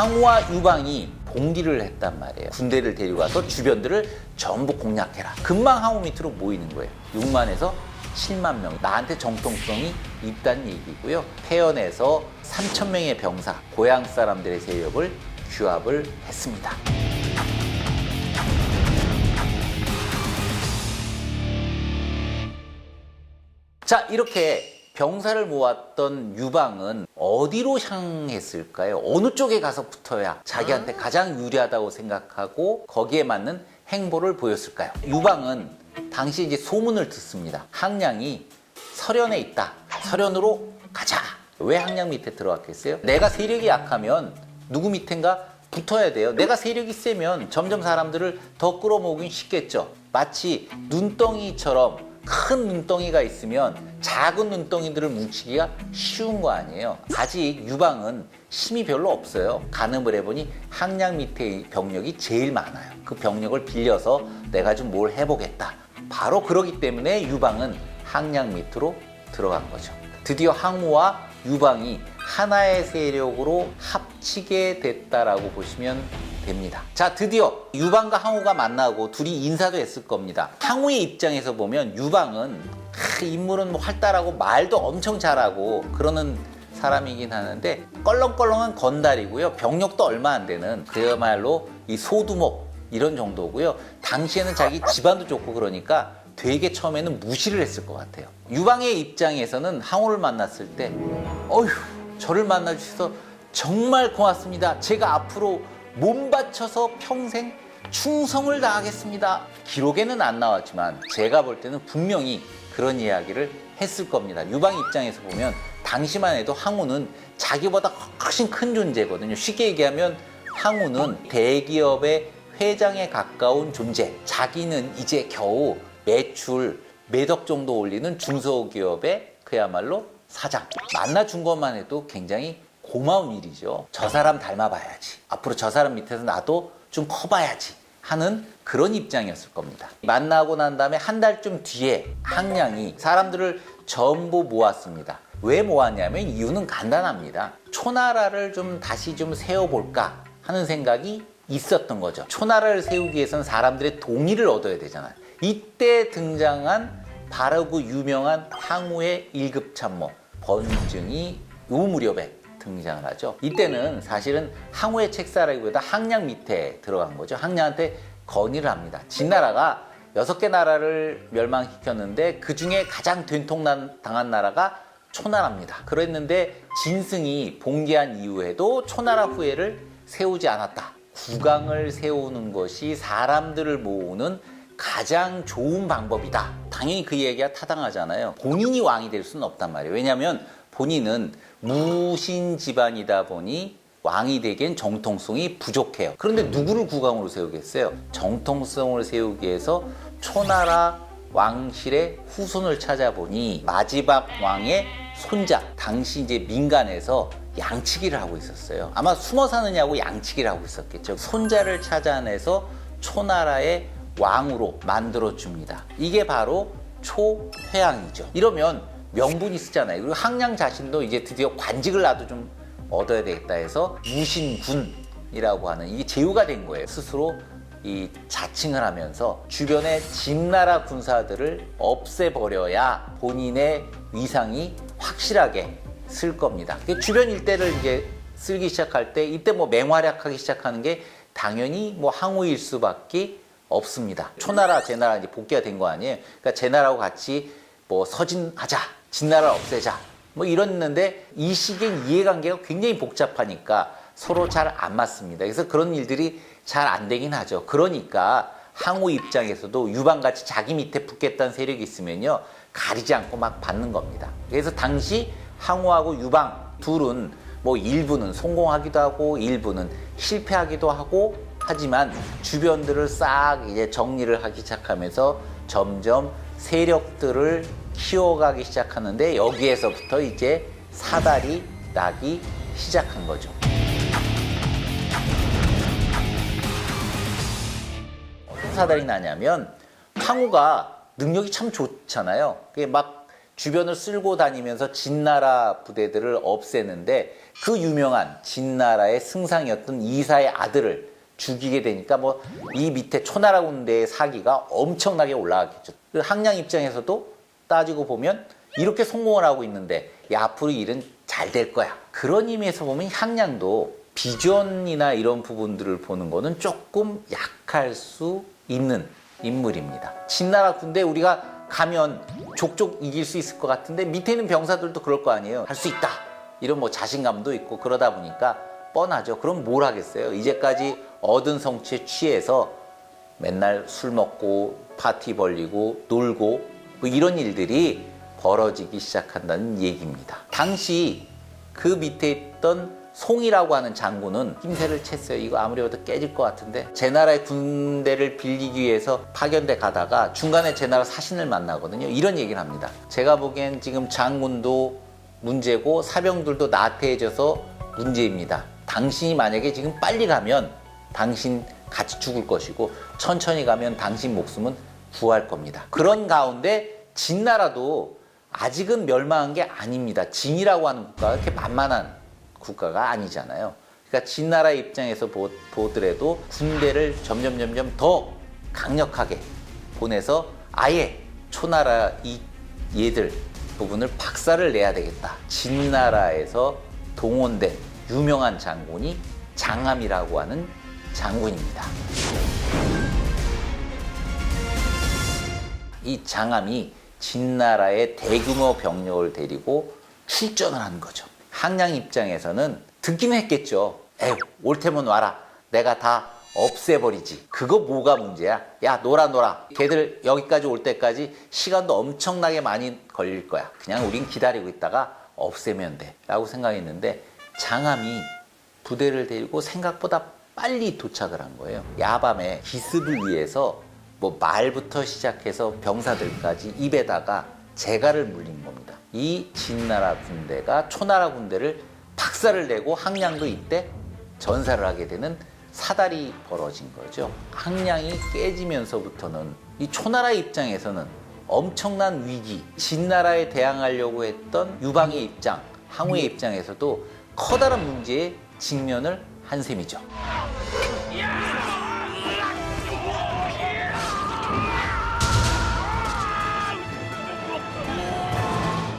항우와 유방이 봉기를 했단 말이에요. 군대를 데리고 가서 주변들을 전부 공략해라. 금방 항우 밑으로 모이는 거예요. 6만에서 7만 명. 나한테 정통성이 있다는 얘기고요. 태연에서 3천 명의 병사, 고향 사람들의 세력을 규합을 했습니다. 자, 이렇게 병사를 모았던 유방은 어디로 향했을까요? 어느 쪽에 가서 붙어야 자기한테 가장 유리하다고 생각하고 거기에 맞는 행보를 보였을까요? 유방은 당시 이제 소문을 듣습니다. 항량이 설현에 있다. 설현으로 가자. 왜 항량 밑에 들어갔겠어요? 내가 세력이 약하면 누구 밑인가 붙어야 돼요. 내가 세력이 세면 점점 사람들을 더 끌어모으긴 쉽겠죠. 마치 눈덩이처럼 큰 눈덩이가 있으면 작은 눈덩이들을 뭉치기가 쉬운 거 아니에요. 아직 유방은 힘이 별로 없어요. 가늠을 해보니 항량 밑에 병력이 제일 많아요. 그 병력을 빌려서 내가 좀 뭘 해보겠다. 바로 그러기 때문에 유방은 항량 밑으로 들어간 거죠. 드디어 항우와 유방이 하나의 세력으로 합치게 됐다라고 보시면 됩니다. 자, 드디어 유방과 항우가 만나고 둘이 인사도 했을 겁니다. 항우의 입장에서 보면 유방은 인물은 뭐 활달하고 말도 엄청 잘하고 그러는 사람이긴 하는데 껄렁껄렁한 건달이고요. 병력도 얼마 안 되는 그야말로 이 소두목 이런 정도고요. 당시에는 자기 집안도 좋고 그러니까 되게 처음에는 무시를 했을 것 같아요. 유방의 입장에서는 항우를 만났을 때 어휴, 저를 만나주셔서 정말 고맙습니다. 제가 앞으로 몸 바쳐서 평생 충성을 다하겠습니다. 기록에는 안 나왔지만 제가 볼 때는 분명히 그런 이야기를 했을 겁니다. 유방 입장에서 보면 당시만 해도 항우는 자기보다 훨씬 큰 존재거든요. 쉽게 얘기하면 항우는 대기업의 회장에 가까운 존재. 자기는 이제 겨우 매출 몇억 정도 올리는 중소기업의 그야말로 사장. 만나준 것만 해도 굉장히 고마운 일이죠. 저 사람 닮아봐야지. 앞으로 저 사람 밑에서 나도 좀 커봐야지 하는 그런 입장이었을 겁니다. 만나고 난 다음에 한 달쯤 뒤에 항량이 사람들을 전부 모았습니다. 왜 모았냐면 이유는 간단합니다. 초나라를 좀 다시 좀 세워볼까 하는 생각이 있었던 거죠. 초나라를 세우기 위해서는 사람들의 동의를 얻어야 되잖아요. 이때 등장한 바로 그 유명한 항우의 1급 참모 번증이 요 무렵에 등장을 하죠. 이때는 사실은 항우의 책사라기보다 항량 밑에 들어간 거죠. 항량한테 건의를 합니다. 진나라가 6개 나라를 멸망시켰는데 그 중에 가장 된통당한 나라가 초나라입니다. 그랬는데 진승이 봉기한 이후에도 초나라 후예를 세우지 않았다. 국왕을 세우는 것이 사람들을 모으는 가장 좋은 방법이다. 당연히 그 얘기가 타당하잖아요. 본인이 왕이 될 수는 없단 말이에요. 왜냐하면 본인은 무신 집안이다 보니 왕이 되기엔 정통성이 부족해요. 그런데 누구를 국왕으로 세우겠어요? 정통성을 세우기 위해서 초나라 왕실의 후손을 찾아보니 마지막 왕의 손자, 당시 이제 민간에서 양치기를 하고 있었어요. 아마 숨어 사느냐고 양치기를 하고 있었겠죠. 손자를 찾아내서 초나라의 왕으로 만들어줍니다. 이게 바로 초회왕이죠. 이러면 명분이 쓰잖아요. 그리고 항량 자신도 이제 드디어 관직을 나도 좀 얻어야 되겠다 해서 무신군이라고 하는 이게 제후가 된 거예요. 스스로 이 자칭을 하면서 주변의 진나라 군사들을 없애버려야 본인의 위상이 확실하게 쓸 겁니다. 주변 일대를 이제 쓸기 시작할 때 이때 뭐 맹활약하기 시작하는 게 당연히 뭐 항우일 수밖에 없습니다. 초나라, 제나라 이제 복귀가 된 거 아니에요. 그러니까 제나라하고 같이 뭐 서진하자, 진나라를 없애자 뭐 이랬는데 이 시기엔 이해관계가 굉장히 복잡하니까 서로 잘 안 맞습니다. 그래서 그런 일들이 잘 안 되긴 하죠. 그러니까 항우 입장에서도 유방같이 자기 밑에 붙겠다는 세력이 있으면요 가리지 않고 막 받는 겁니다. 그래서 당시 항우하고 유방 둘은 뭐 일부는 성공하기도 하고 일부는 실패하기도 하고 하지만 주변들을 싹 이제 정리를 하기 시작하면서 점점 세력들을 키워가기 시작하는데 여기에서부터 이제 사달이 나기 시작한 거죠. 어떤 사달이 나냐면 항우가 능력이 참 좋잖아요. 그게 막 주변을 쓸고 다니면서 진나라 부대들을 없애는데 그 유명한 진나라의 승상이었던 이사의 아들을 죽이게 되니까 뭐 이 밑에 초나라 군대의 사기가 엄청나게 올라갔겠죠. 항량 입장에서도 따지고 보면 이렇게 성공을 하고 있는데 야, 앞으로 일은 잘 될 거야. 그런 의미에서 보면 항량도 비전이나 이런 부분들을 보는 거는 조금 약할 수 있는 인물입니다. 진나라 군대 우리가 가면 족족 이길 수 있을 것 같은데 밑에 있는 병사들도 그럴 거 아니에요. 할 수 있다. 이런 뭐 자신감도 있고 그러다 보니까 뻔하죠. 그럼 뭘 하겠어요? 이제까지 얻은 성취에 취해서 맨날 술 먹고 파티 벌리고 놀고 뭐 이런 일들이 벌어지기 시작한다는 얘기입니다. 당시 그 밑에 있던 송이라고 하는 장군은 힘세를 챘어요. 이거 아무리 봐도 깨질 것 같은데 제 나라의 군대를 빌리기 위해서 파견돼 가다가 중간에 제 나라 사신을 만나거든요. 이런 얘기를 합니다. 제가 보기엔 지금 장군도 문제고 사병들도 나태해져서 문제입니다. 당신이 만약에 지금 빨리 가면 당신 같이 죽을 것이고 천천히 가면 당신 목숨은 구할 겁니다. 그런 가운데 진나라도 아직은 멸망한 게 아닙니다. 진이라고 하는 국가가 그렇게 만만한 국가가 아니잖아요. 그러니까 진나라 입장에서 보더라도 군대를 점점 더 강력하게 보내서 아예 초나라 얘들 부분을 박살을 내야 되겠다. 진나라에서 동원된 유명한 장군이 장암이라고 하는 장군입니다. 이 장암이 진나라의 대규모 병력을 데리고 출전을 하는 거죠. 항량 입장에서는 듣기는 했겠죠. 에휴, 올 테면 와라. 내가 다 없애버리지. 그거 뭐가 문제야? 야, 놀아. 걔들 여기까지 올 때까지 시간도 엄청나게 많이 걸릴 거야. 그냥 우린 기다리고 있다가 없애면 돼. 라고 생각했는데 장암이 부대를 데리고 생각보다 빨리 도착을 한 거예요. 야밤에 기습을 위해서 뭐 말부터 시작해서 병사들까지 입에다가 재갈을 물린 겁니다. 이 진나라 군대가 초나라 군대를 박살을 내고 항량도 이때 전사를 하게 되는 사달이 벌어진 거죠. 항량이 깨지면서부터는 이 초나라 입장에서는 엄청난 위기, 진나라에 대항하려고 했던 유방의 입장, 항우의 입장에서도 커다란 문제에 직면을 한 셈이죠.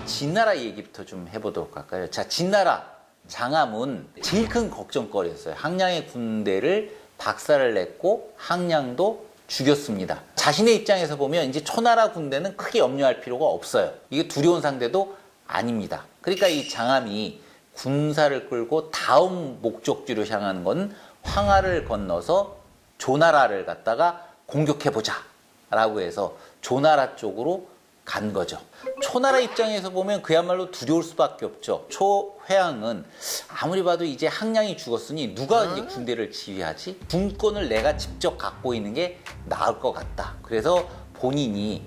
진나라 얘기부터 좀 해보도록 할까요? 자, 진나라 장암은 제일 큰 걱정거리였어요. 항량의 군대를 박살을 냈고 항량도 죽였습니다. 자신의 입장에서 보면 이제 초나라 군대는 크게 염려할 필요가 없어요. 이게 두려운 상대도 아닙니다. 그러니까 이 장암이 군사를 끌고 다음 목적지로 향하는 건 황하를 건너서 조나라를 갖다가 공격해보자 라고 해서 조나라 쪽으로 간 거죠. 초나라 입장에서 보면 그야말로 두려울 수밖에 없죠. 초회왕은 아무리 봐도 이제 항량이 죽었으니 누가 이제 군대를 지휘하지? 군권을 내가 직접 갖고 있는 게 나을 것 같다. 그래서 본인이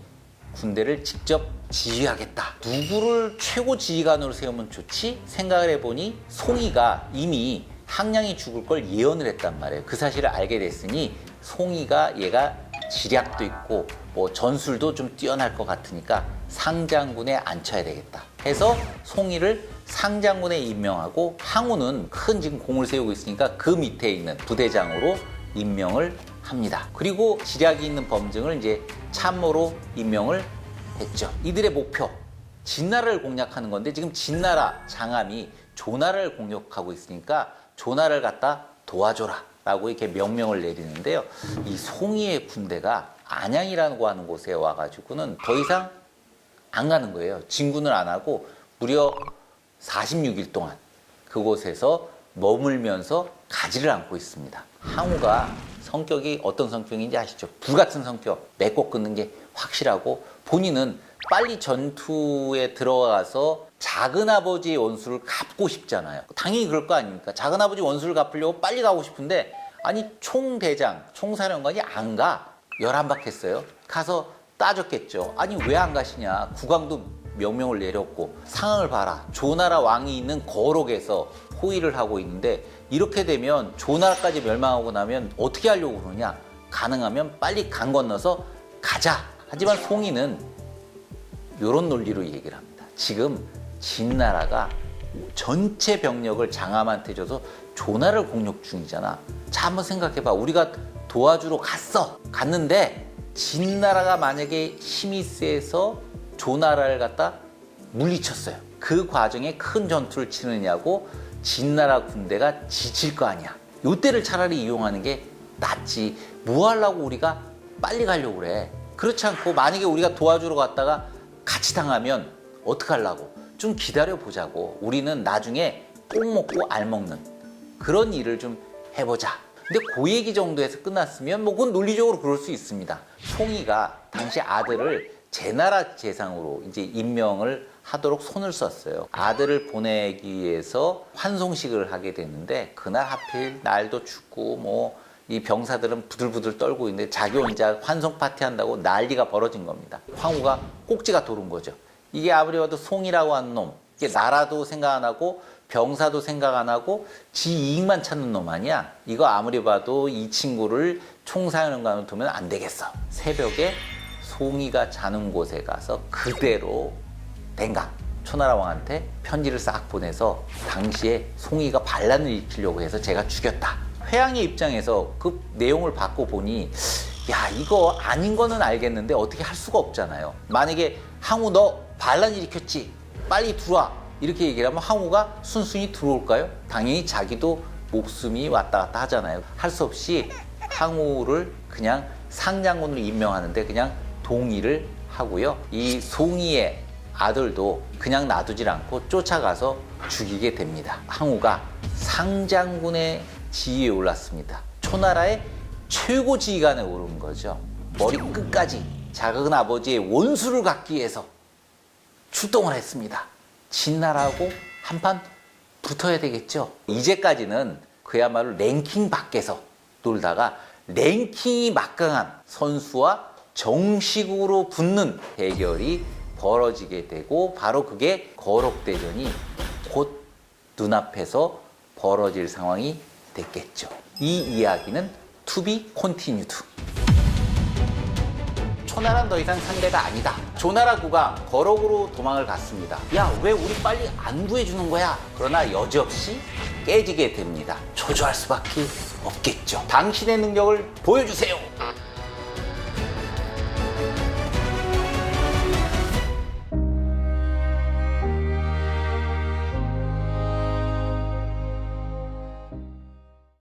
군대를 직접 지휘하겠다. 누구를 최고 지휘관으로 세우면 좋지? 생각을 해보니 송이가 이미 항량이 죽을 걸 예언을 했단 말이에요. 그 사실을 알게 됐으니 송이가 얘가 지략도 있고 뭐 전술도 좀 뛰어날 것 같으니까 상장군에 앉혀야 되겠다 해서 송이를 상장군에 임명하고 항우는 큰 지금 공을 세우고 있으니까 그 밑에 있는 부대장으로 임명을 합니다. 그리고 지략이 있는 범증을 이제 참모로 임명을 했죠. 이들의 목표 진나라를 공략하는 건데 지금 진나라 장암이 조나라를 공격하고 있으니까 조나라를 갖다 도와줘라 라고 이렇게 명령을 내리는데요. 이 송이의 군대가 안양이라고 하는 곳에 와가지고는 더 이상 안 가는 거예요. 진군을 안 하고 무려 46일 동안 그곳에서 머물면서 가지를 않고 있습니다. 항우가 성격이 어떤 성격인지 아시죠? 불같은 성격, 맺고 끊는 게 확실하고 본인은 빨리 전투에 들어가서 작은아버지의 원수를 갚고 싶잖아요. 당연히 그럴 거 아닙니까? 작은아버지 원수를 갚으려고 빨리 가고 싶은데 아니 총대장, 총사령관이 안 가. 11박 했어요. 가서 따졌겠죠. 아니 왜 안 가시냐. 국왕도 명령을 내렸고 상황을 봐라. 조나라 왕이 있는 거록에서 호위를 하고 있는데 이렇게 되면 조나라까지 멸망하고 나면 어떻게 하려고 그러냐. 가능하면 빨리 강 건너서 가자. 하지만 송이는 이런 논리로 얘기를 합니다. 지금 진나라가 전체 병력을 장함한테 줘서 조나라를 공격 중이잖아. 자, 한번 생각해봐. 우리가 도와주러 갔는데 진나라가 만약에 힘이 세서 조나라를 갖다 물리쳤어요. 그 과정에 큰 전투를 치느냐고 진나라 군대가 지칠 거 아니야. 요때를 차라리 이용하는 게 낫지. 뭐 하려고 우리가 빨리 가려고 그래. 그렇지 않고 만약에 우리가 도와주러 갔다가 같이 당하면 어떡하려고. 좀 기다려 보자고. 우리는 나중에 꼭 먹고 알 먹는 그런 일을 좀 해보자. 근데 그 얘기 정도에서 끝났으면 뭐 그건 논리적으로 그럴 수 있습니다. 송이가 당시 아들을 제나라 재상으로 이제 임명을 하도록 손을 썼어요. 아들을 보내기 위해서 환송식을 하게 됐는데 그날 하필 날도 춥고 뭐 이 병사들은 부들부들 떨고 있는데 자기 혼자 환송 파티 한다고 난리가 벌어진 겁니다. 황후가 꼭지가 도른 거죠. 이게 아무리 봐도 송이라고 하는 놈, 이게 나라도 생각 안 하고 병사도 생각 안 하고 지 이익만 찾는 놈 아니야? 이거 아무리 봐도 이 친구를 총사령관으로 두면 안 되겠어. 새벽에 송이가 자는 곳에 가서 그대로 댕강 초나라 왕한테 편지를 싹 보내서 당시에 송이가 반란을 일으키려고 해서 제가 죽였다. 회양의 입장에서 그 내용을 받고 보니 야, 이거 아닌 거는 알겠는데 어떻게 할 수가 없잖아요. 만약에 항우 너 반란 일으켰지? 빨리 들어와. 이렇게 얘기를 하면 항우가 순순히 들어올까요? 당연히 자기도 목숨이 왔다 갔다 하잖아요. 할 수 없이 항우를 그냥 상장군으로 임명하는데 그냥 동의를 하고요. 이 송이의 아들도 그냥 놔두질 않고 쫓아가서 죽이게 됩니다. 항우가 상장군의 지위에 올랐습니다. 초나라의 최고 지휘관에 오른 거죠. 머리 끝까지 작은 아버지의 원수를 갚기 위해서 출동을 했습니다. 진나라하고 한판 붙어야 되겠죠. 이제까지는 그야말로 랭킹 밖에서 놀다가 랭킹이 막강한 선수와 정식으로 붙는 대결이 벌어지게 되고 바로 그게 거록대전이 곧 눈앞에서 벌어질 상황이 됐겠죠. 이 이야기는 to be continued. 초나라는 더 이상 상대가 아니다. 조나라 구가 거록으로 도망을 갔습니다. 야, 왜 우리 빨리 안 구해주는 거야? 그러나 여지없이 깨지게 됩니다. 초조할 수밖에 없겠죠. 당신의 능력을 보여주세요.